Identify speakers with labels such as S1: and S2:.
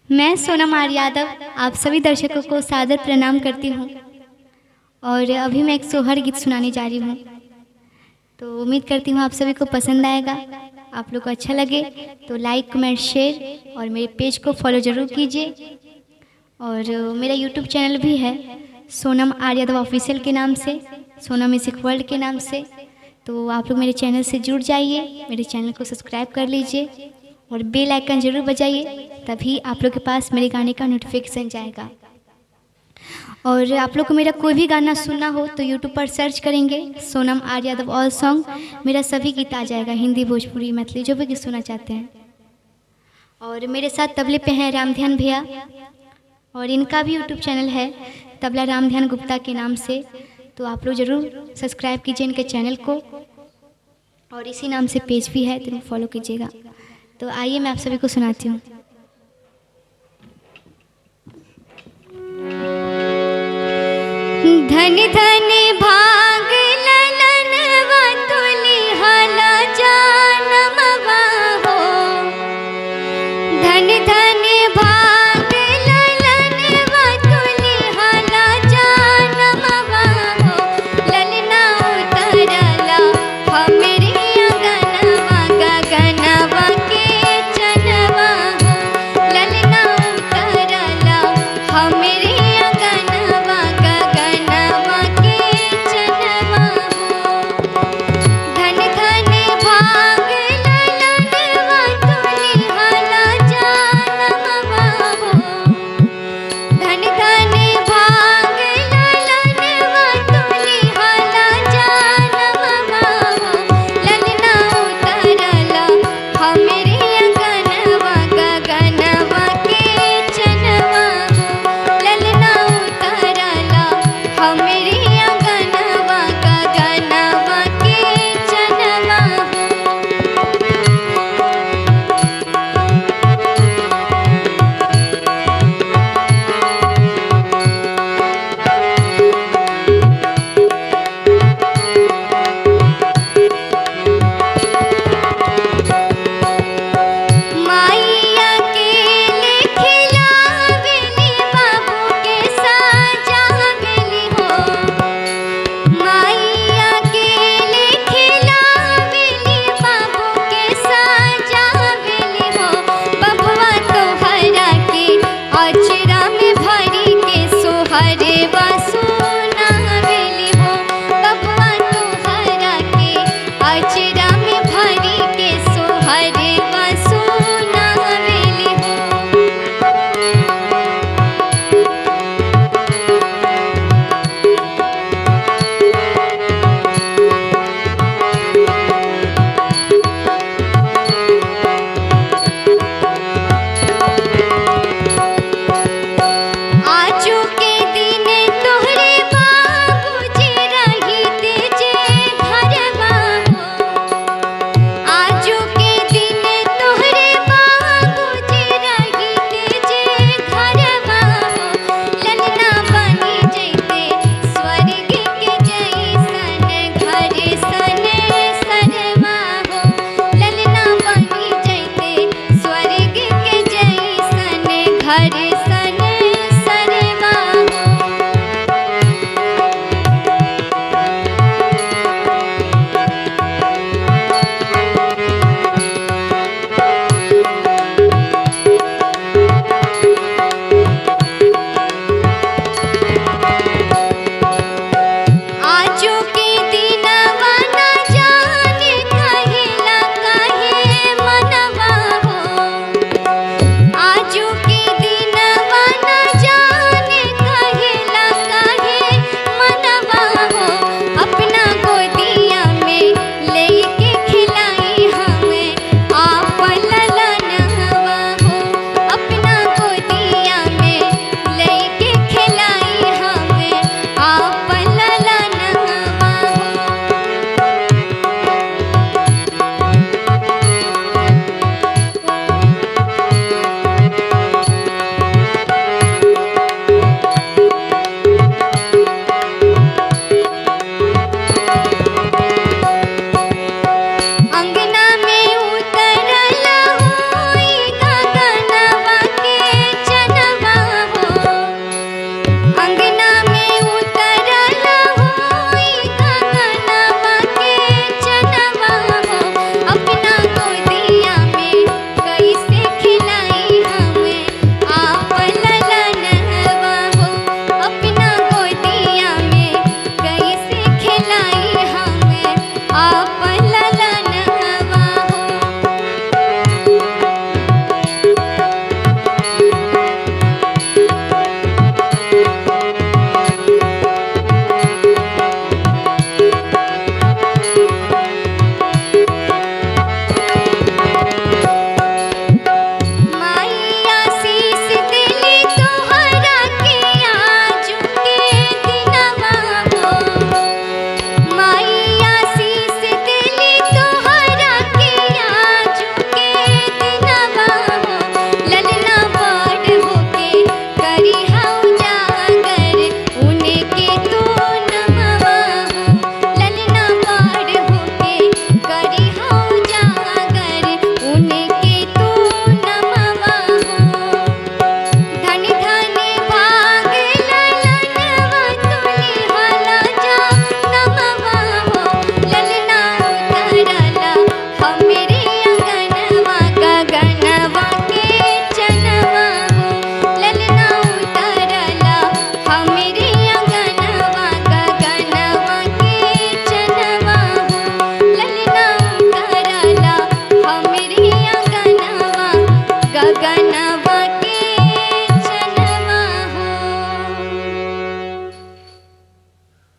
S1: मैं सोनम आर यादव आप सभी दर्शकों को सादर प्रणाम करती हूँ। और अभी मैं एक सोहर गीत सुनाने जा रही हूँ, तो उम्मीद करती हूँ आप सभी को पसंद आएगा। आप लोग को अच्छा लगे तो लाइक कमेंट शेयर और मेरे पेज को फॉलो ज़रूर कीजिए। और मेरा यूट्यूब चैनल भी है सोनम आर यादव ऑफिशियल के नाम से, सोनम म्यूजिक वर्ल्ड के नाम से। तो आप लोग मेरे चैनल से जुड़ जाइए, मेरे चैनल को सब्सक्राइब कर लीजिए और बेल आइकन ज़रूर बजाइए, तभी आप लोग के पास मेरे गाने का नोटिफिकेशन जाएगा। और आप लोग को मेरा कोई भी गाना सुनना हो तो यूट्यूब पर सर्च करेंगे सोनम आर यादव ऑल सॉन्ग, मेरा सभी गीत आ जाएगा, हिंदी भोजपुरी मैथिली जो भी गीत सुनना चाहते हैं। और मेरे साथ तबले पे हैं रामध्यान भैया, और इनका भी यूट्यूब चैनल है तबला रामध्यान गुप्ता के नाम से। तो आप लोग ज़रूर सब्सक्राइब कीजिए इनके चैनल को, और इसी नाम से पेज भी है तो फॉलो कीजिएगा। तो आइए मैं आप सभी को सुनाती हूँ। धन धन भाग ललनवा तुलिहाला जानमवा हो, धन धन भाग